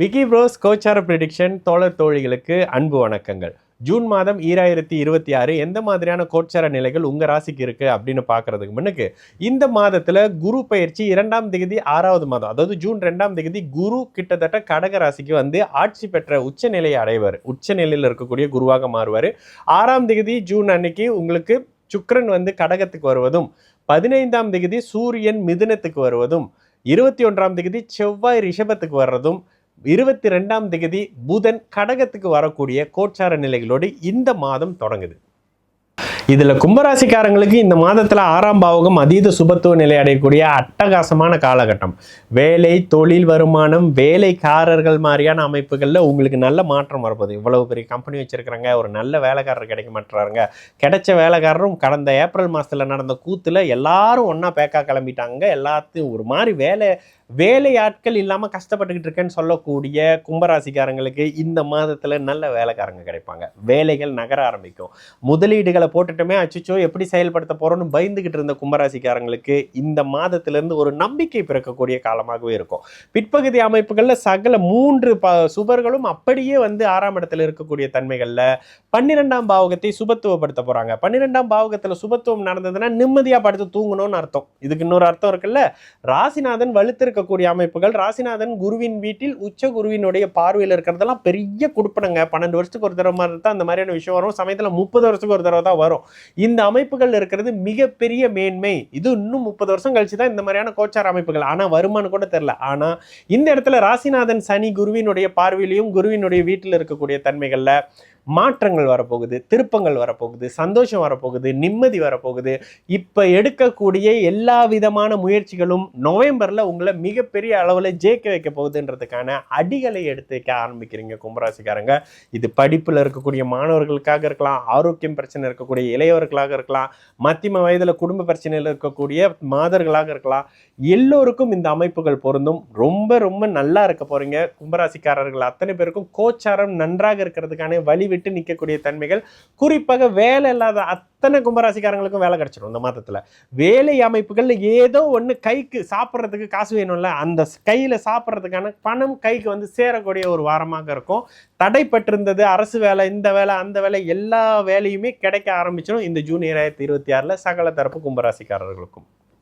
Vicky pros கோச்சார prediction தோழர் தோழிகளுக்கு அன்பு வணக்கங்கள். ஜூன் மாதம் 2026 எந்த மாதிரியான கோச்சார நிலைகள் உங்கள் ராசிக்கு இருக்குது அப்படின்னு பார்க்குறதுக்கு முன்னுக்கு இந்த மாதத்தில் குரு பயிற்சி 2ஆம் தேதி 6வது மாதம், அதாவது ஜூன் 2ஆம் தேதி குரு கிட்டத்தட்ட கடக ராசிக்கு வந்து ஆட்சி பெற்ற உச்ச நிலையை அடைவார். உச்ச நிலையில் இருக்கக்கூடிய குருவாக மாறுவார். 6ஆம் தேதி ஜூன் அன்னைக்கு உங்களுக்கு சுக்கிரன் வந்து கடகத்துக்கு வருவதும், 15ஆம் தேதி சூரியன் மிதுனத்துக்கு வருவதும், 21ஆம் தேதி செவ்வாய் ரிஷபத்துக்கு வர்றதும், 22ஆம் தேதி புதன் கடகத்துக்கு வரக்கூடிய கோச்சார நிலைகளோடு இந்த மாதம் தொடங்குது. இதுல கும்பராசிக்காரங்களுக்கு இந்த மாதத்துல 6ஆம் பாவகம் அதீத சுபத்துவ நிலை அடையக்கூடிய அட்டகாசமான காலகட்டம். வேலை, தொழில், வருமானம், வேலைக்காரர்கள் மாதிரியான அமைப்புகள்ல உங்களுக்கு நல்ல மாற்றம் வரப்போகுது. இவ்வளவு பெரிய கம்பெனி வச்சிருக்கிறாங்க, ஒரு நல்ல வேலைக்காரர் கிடைக்க மாட்டாருங்க. கிடைச்ச வேலைக்காரரும் கடந்த ஏப்ரல் மாசத்துல நடந்த கூத்துல எல்லாரும் ஒன்னா பேக்கா கிளம்பிட்டாங்க. எல்லாத்தையும் ஒரு மாதிரி வேலையாட்கள் இல்லாமல் கஷ்டப்பட்டுக்கிட்டு இருக்கேன்னு சொல்லக்கூடிய கும்பராசிக்காரங்களுக்கு இந்த மாதத்தில் நல்ல வேலைக்காரங்க கிடைப்பாங்க. வேலைகள் நகர ஆரம்பிக்கும். முதலீடுகளை போட்டுட்டுமே அச்சுச்சோ எப்படி செயல்படுத்த போகிறோன்னு பயந்துக்கிட்டு இருந்த கும்பராசிக்காரங்களுக்கு இந்த மாதத்திலிருந்து ஒரு நம்பிக்கை பிறக்கக்கூடிய காலமாகவே இருக்கும். பிற்பகுதி அமைப்புகளில் சகல 3 சுபர்களும் அப்படியே வந்து 6ஆம் இடத்துல இருக்கக்கூடிய தன்மைகளில் 12ஆம் பாவகத்தை சுபத்துவப்படுத்த போகிறாங்க. 12ஆம் பாவகத்தில் சுபத்துவம் நடந்ததுன்னா நிம்மதியாக படுத்து தூங்கணும்னு அர்த்தம். இதுக்கு இன்னொரு அர்த்தம் இருக்குல்ல, ராசிநாதன் வலுத்திருக்க கூடிய அமைப்புகள். ராசிநாதன் குருவின் வீட்டில் உச்ச குருவினுடைய பார்வையில் இருக்கிறதெல்லாம் பெரிய கொடுப்பனங்க. 12 வருஷத்துக்கு ஒரு தடவை மாதிரி தான் அந்த மாதிரியான விஷயம் வரும். சமயத்தில் 30 வருஷத்துக்கு ஒரு தடவை தான் வரும். இந்த அமைப்புகள் இருக்கிறது மிகப்பெரிய மேன்மை. இது இன்னும் 30 வருஷம் கழிச்சு தான் இந்த மாதிரியான கோச்சார அமைப்புகள். ஆனால் வருமானு கூட தெரியல. ஆனால் இந்த இடத்துல ராசிநாதன் சனி குருவினுடைய பார்வையிலையும் குருவினுடைய வீட்டில் இருக்கக்கூடிய தன்மைகள்ல மாற்றங்கள் வரப்போகுது, திருப்பங்கள் வரப்போகுது, சந்தோஷம் வரப்போகுது, நிம்மதி வரப்போகுது. இப்போ எடுக்கக்கூடிய எல்லா விதமான முயற்சிகளும் நவம்பரில் உங்களை மிகப்பெரிய அளவில் ஜெயிக்க வைக்க போகுதுன்றதுக்கான அடிகளை எடுத்து வைக்க ஆரம்பிக்கிறீங்க கும்பராசிக்காரங்க. இது படிப்பில் இருக்கக்கூடிய மாணவர்களுக்காக இருக்கலாம், ஆரோக்கியம் பிரச்சனை இருக்கக்கூடிய இளையவர்களாக இருக்கலாம், மத்தியம வயதில் குடும்ப பிரச்சனையில் இருக்கக்கூடிய மாதர்களாக இருக்கலாம். எல்லோருக்கும் இந்த அமைப்புகள் பொருந்தும். ரொம்ப ரொம்ப நல்லா இருக்க போறீங்க கும்பராசிக்காரர்கள் அத்தனை பேருக்கும். கோச்சாரம் நன்றாக இருக்கிறதுக்கான வழி விட்டு நிற்கக்கூடிய தன்மைகள். குறிப்பாக வேலை இல்லாத அத்தனை கும்பராசிக்காரங்களுக்கும் வேலை கிடைச்சிடும் இந்த மாதத்துல. வேலை அமைப்புகள் ஏதோ ஒண்ணு கைக்கு சாப்பிட்றதுக்கு காசு வேணும்ல, அந்த கையில சாப்பிட்றதுக்கான பணம் கைக்கு வந்து சேரக்கூடிய ஒரு வாரமாக இருக்கும். தடைப்பட்டிருந்தது அரசு வேலை, இந்த வேலை, அந்த வேலை, எல்லா வேலையுமே கிடைக்க ஆரம்பிச்சிடும் இந்த ஜூன் 2026 சகல தரப்பு கும்பராசிக்காரர்களுக்கும்.